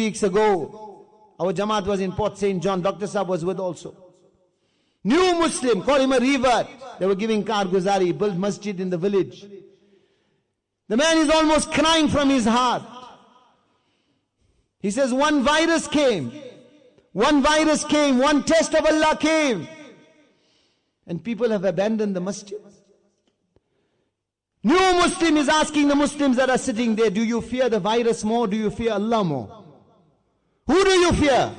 weeks ago, our Jamaat was in Port St. John. Dr. Saab was with also. New Muslim, call him a revert. They were giving karguzari, built masjid in the village. The man is almost crying from his heart. He says, one virus came. One test of Allah came. And people have abandoned the masjid. New Muslim is asking the Muslims that are sitting there, do you fear the virus more? Do you fear Allah more? Who do you fear?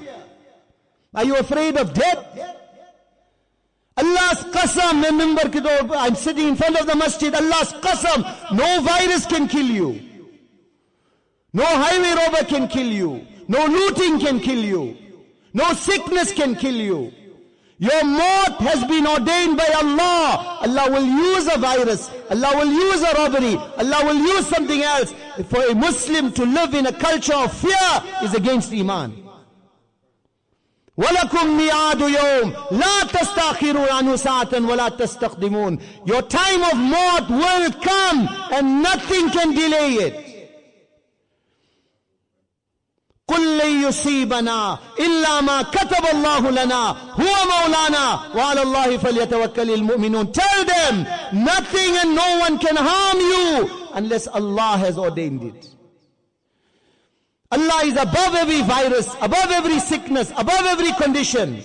Are you afraid of death? Allah's qasam, remember, I'm sitting in front of the masjid, Allah's qasam, no virus can kill you. No highway robber can kill you. No looting can kill you. No sickness can kill you. Your maut has been ordained by Allah. Allah will use a virus. Allah will use a robbery. Allah will use something else. For a Muslim to live in a culture of fear is against Iman. وَلَكُمْ مِيعَادُ يَوْمٍ لَا تَسْتَأْخِرُونَ عَنْهُ سَاعَةً وَلَا تَسْتَقْدِمُونَ. Your time of maut will come and nothing can delay it. قُلْ لَن يُصِيبَنَا إِلَّا مَا كَتَبَ اللَّهُ لَنَا هُوَ مَوْلَانَا وَعَلَى اللَّهِ فَلْيَتَوَكَّلِ الْمُؤْمِنُونَ. Tell them, nothing and no one can harm you unless Allah has ordained it. Allah is above every virus, above every sickness, above every condition.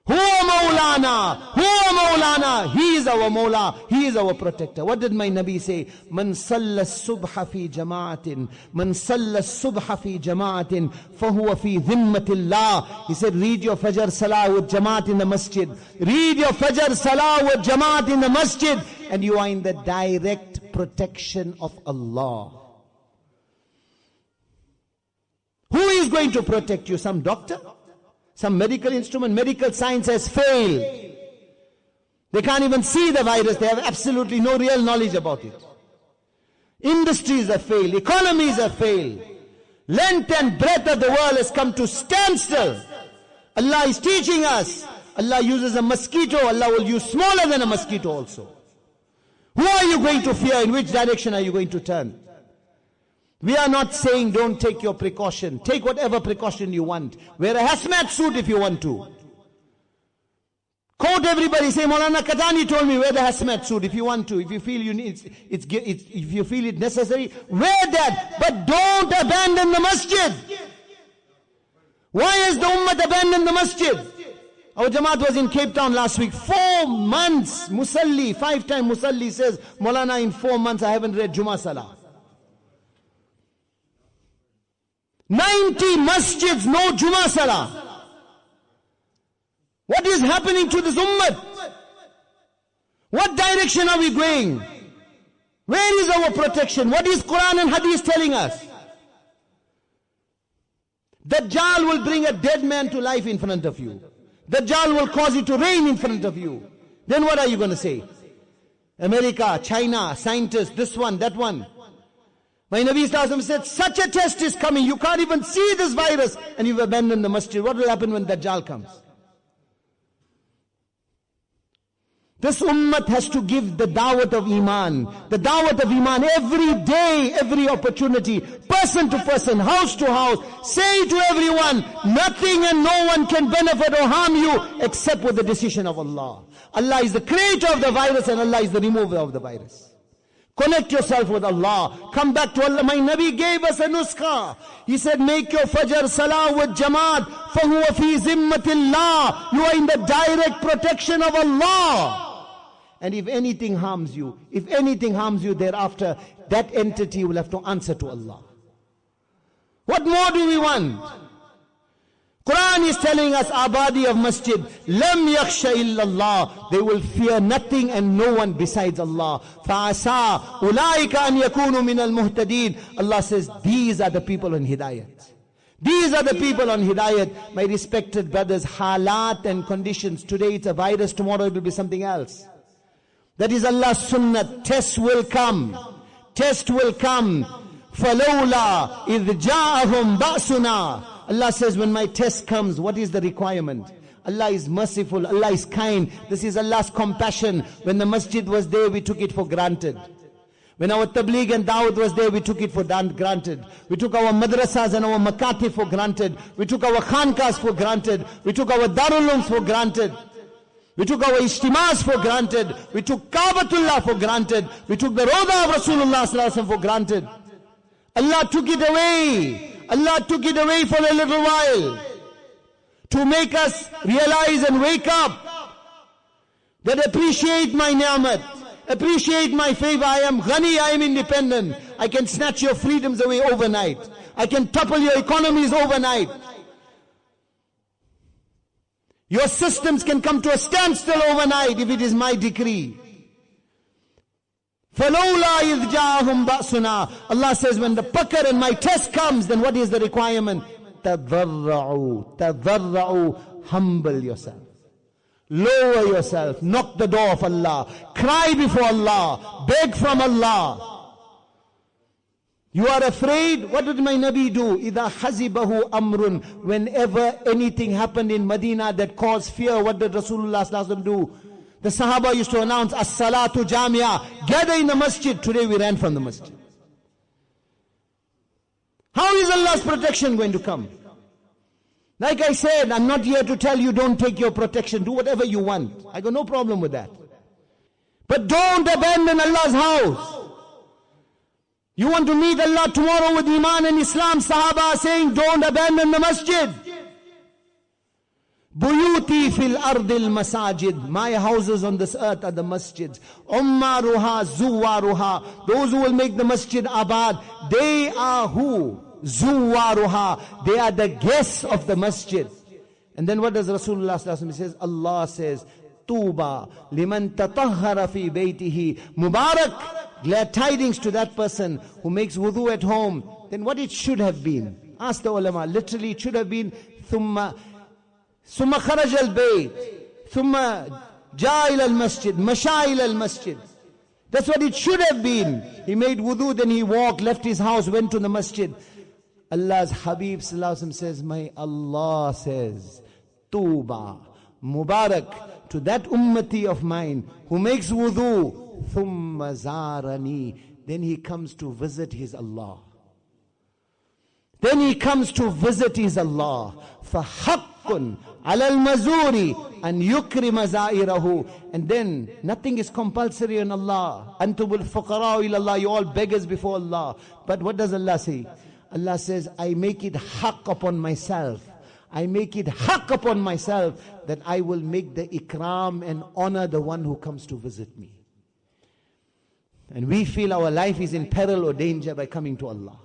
Huwa Mawlana. He is our Mawla. He is our protector. What did my Nabi say? Man salla subha fi jama'atin. Man salla subha fi jama'atin. Fahuwa fi dhimmatillah. He said, read your Fajr Salah with Jamaat in the masjid. Read your Fajr Salah with Jamaat in the masjid. And you are in the direct protection of Allah. Who is going to protect you? Some doctor? Some medical instrument? Medical science has failed. They can't even see the virus. They have absolutely no real knowledge about it. Industries have failed. Economies have failed. Length and breadth of the world has come to standstill. Allah is teaching us. Allah uses a mosquito. Allah will use smaller than a mosquito also. Who are you going to fear? In which direction are you going to turn? We are not saying don't take your precaution. Take whatever precaution you want. Wear a hazmat suit if you want to. Quote everybody, say Maulana Khatani told me wear the hazmat suit if you want to. If you feel you need if you feel it necessary, wear that. But don't abandon the masjid. Why has the ummah abandoned the masjid? Our Jamaat was in Cape Town last week. 4 months, Musalli, 5-time Musalli says, Maulana, in 4 months I haven't read Jummah Salah. 90 masjids, no Jummah Salah. What is happening to this ummah? What direction are we going? Where is our protection? What is Quran and Hadith telling us? Dajjal will bring a dead man to life in front of you. Dajjal will cause it to rain in front of you. Then what are you going to say? America, China, scientists, this one, that one. My Nabi Sallallahu said, such a test is coming. You can't even see this virus and you've abandoned the masjid. What will happen when Dajjal comes? This ummah has to give the da'wat of Iman. The da'wat of Iman every day, every opportunity, person to person, house to house. Say to everyone, nothing and no one can benefit or harm you except with the decision of Allah. Allah is the creator of the virus and Allah is the remover of the virus. Connect yourself with Allah. Come back to Allah. My Nabi gave us a nuskha. He said, make your Fajr Salah with Jamaat. فَهُوَ فِي ذِمَّةِ اللَّهِ. You are in the direct protection of Allah. And if anything harms you thereafter, that entity will have to answer to Allah. What more do we want? Quran is telling us, Abadi of Masjid, Lam yakhsha illallah. They will fear nothing and no one besides Allah. Fa'asa ulaika an yakunu min al-muhtadeen. Allah says, these are the people on Hidayat. These are the people on Hidayat. My respected brothers, halat and conditions. Today it's a virus, tomorrow it will be something else. That is Allah's sunnah. Test will come. Test will come. فَلَوْلَا إِذْ جَاءَهُمْ بَأْسُنَا. Allah says, when my test comes, what is the requirement? Allah is merciful, Allah is kind. This is Allah's compassion. When the masjid was there, we took it for granted. When our tabligh and da'wat was there, we took it for granted. We took our madrasas and our makatib for granted. We took our khankas for granted. We took our darulums for granted. We took our ijtimas for granted. We took Kaabatullah for granted. We took the Roda of Rasulullah sallallahu alaihi wasallam for granted. Allah took it away. Allah took it away for a little while to make us realize and wake up that appreciate my ni'mat, appreciate my favor. I am ghani, I am independent. I can snatch your freedoms away overnight. I can topple your economies overnight. Your systems can come to a standstill overnight if it is my decree. فَلَوْلَا إِذْ جَاءَهُمْ بَأْسُنَا. Allah says, when the pucker and my test comes, then what is the requirement? تَضَرَّعُوا. Humble yourself. Lower yourself. Knock the door of Allah. Cry before Allah. Beg from Allah. You are afraid? What did my Nabi do? إِذَا حَزِبَهُ أَمْرٌ. Whenever anything happened in Medina that caused fear, what did Rasulullah sallallahu alaihi wasallam do? The Sahaba used to announce, As-salatu jamia. Gather in the masjid. Today we ran from the masjid. How is Allah's protection going to come? Like I said, I'm not here to tell you don't take your protection. Do whatever you want. I got no problem with that. But don't abandon Allah's house. You want to meet Allah tomorrow with Iman and Islam. Sahaba are saying, don't abandon the masjid. Buyuti fil ardil masajid. My houses on this earth are the masjids. Ummaruha zuwaruha. Those who will make the masjid abad, they are who? Zuwaruha. They are the guests of the masjid. And then what does Rasulullah sallallahu alaihi wasallam says? Allah says, Tuba liman tatahhara fi baytihi. Mubarak. Glad tidings to that person who makes wudu at home. Then what it should have been? Ask the ulama. Literally it should have been thumma kharaj al-bayt, thumma ja'a ila al-masjid, masha ila al-masjid. That's what it should have been. He made wudu, then he walked, left his house, went to the masjid. Allah's Habib sallallahu alaihi wasallam says, my Allah says, Tuba, Mubarak to that ummati of mine who makes wudu, thumma zarani. Then he comes to visit his Allah. Then he comes to visit his Allah. فَحَقٌّ عَلَى الْمَزُورِ أَنْ يُكْرِمَ زَائِرَهُ. And then nothing is compulsory on Allah. أَنْتُمُ الْفُقَرَاءُ إِلَى اللَّهِ. You all beggars before Allah. But what does Allah say? Allah says, I make it haqq upon myself. I make it haqq upon myself that I will make the ikram and honor the one who comes to visit me. And we feel our life is in peril or danger by coming to Allah.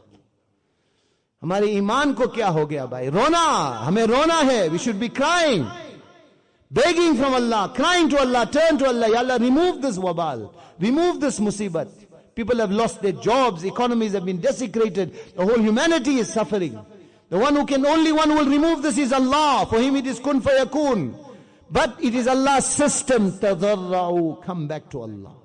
हमारे ईमान को क्या हो गया भाई? रोना, हमें रोना है. We should be crying, begging from Allah, crying to Allah, turn to Allah. Ya Allah, remove this wabal, remove this musibat. People have lost their jobs, economies have been desecrated, the whole humanity is suffering. The only one who will remove this is Allah. For him it is kun fayakun. But it is Allah's system. Tadarra'u, come back to Allah.